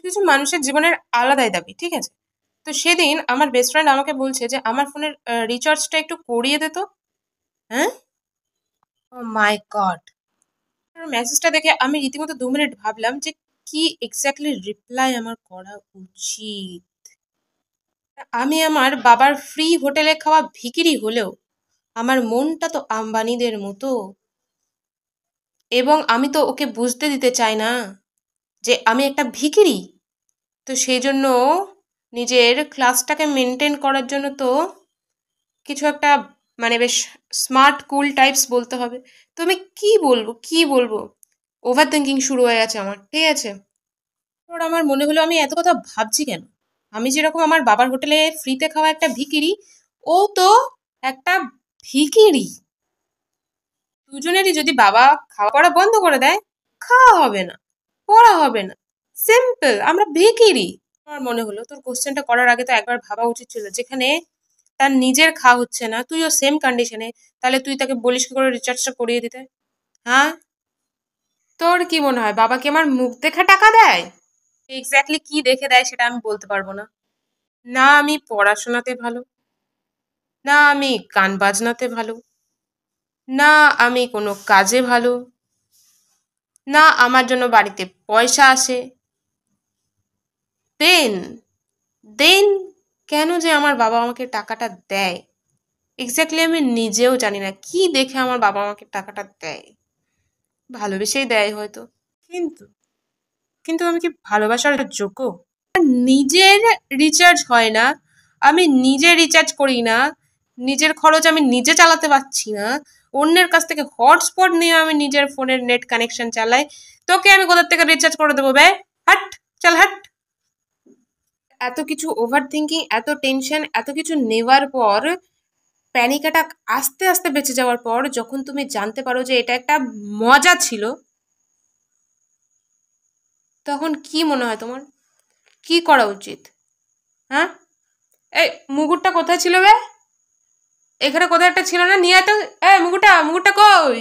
কিছু মানুষের জীবনের আলাদাই দাবি, ঠিক আছে? তো সেদিন আমার বেস্ট ফ্রেন্ড আমাকে বলছে যে আমার ফোনের রিচার্জটা একটু করিয়ে দে তো। হ্যাঁ, ও মাই গড! মেসেজটা দেখে আমি রীতিমতো 2 মিনিট ভাবলাম যে কি এক্স্যাক্টলি রিপ্লাই আমার করা উচিত। আমি আমার বাবার ফ্রি হোটেলে খাওয়া ভিখিরি হলেও আমার মনটা তো আম্বানিদের মতো, এবং আমি তো ওকে বুঝতে দিতে চাই না যে আমি একটা ভিখিরি। তো সেই জন্য নিজের ক্লাসটাকে মেনটেন করার জন্য তো কিছু একটা মানে বেশ স্মার্ট কুল টাইপস বলতে হবে। তো আমি কি বলবো, ওভার থিঙ্কিং শুরু হয়ে গেছে আমার, ঠিক আছে? ওর আমার মনে হলো আমি এত কথা ভাবছি কেন। আমি যেরকম আমার বাবার হোটেলে ফ্রিতে খাওয়া একটা ভিখিরি, ও তো একটা ভিখিরি। দুজনেরই যদি বাবা খাওয়া পড়া বন্ধ করে দেয়, খাওয়া হবে না, পড়া হবে না, সিম্পল, আমরা ভিখিরি। আমার মনে হলো তোর কোশ্চেনটা করার আগে তো একবার ভাবা উচিত ছিল, যেখানে তার নিজের খাওয়া হচ্ছে না, তুইও সেম কন্ডিশনে, তাহলে তুই তাকে বলিস কি করে রিচার্জটা করিয়ে দিতে? হ্যাঁ, তোর কি মনে হয় বাবা কি আমার মুখ দেখা টাকা দেয়? এক্স্যাক্টলি কি দেখে দেয় সেটা আমি বলতে পারবো না। না আমি পড়াশোনাতে ভালো, না আমি গান বাজনাতে ভালো, না আমি কোনো কাজে ভালো, না আমার জন্য বাড়িতে পয়সা আসে। দেন দেন কেন যে আমার বাবা আমাকে টাকাটা দেয়, এক্স্যাক্টলি আমি নিজেও জানি না কি দেখে আমার বাবা আমাকে টাকাটা দেয়। ভালোবেসেই দেয় হয়তো। কিন্তু কিন্তু আমি কি ভালোবাসার যোগ্য? নিজের রিচার্জ হয় না, আমি নিজে রিচার্জ করি না, নিজের খরচ আমি নিজে চালাতে পারছি না, অন্যের কাছ থেকে হটস্পট নিয়ে আমি নিজের ফোনের নেট কানেকশন চালাই, তোকে আমি কোথা থেকে রিচার্জ করে দেবো বে? হাট, চল হাট। এত কিছু ওভার থিঙ্কিং, এত টেনশন, এত কিছু নেওয়ার পর, প্যানিক অ্যাটাক আস্তে আস্তে বেঁচে যাওয়ার পর, যখন তুমি জানতে পারো যে এটা একটা মজা ছিল, তখন কি মনে হয় তোমার? কি করা উচিত? হ্যাঁ, এই মুগুরটা কোথায় ছিল বে? এখানে কোথায় একটা ছিল না, নিয়ে আয় তো। মুগুরটা কই?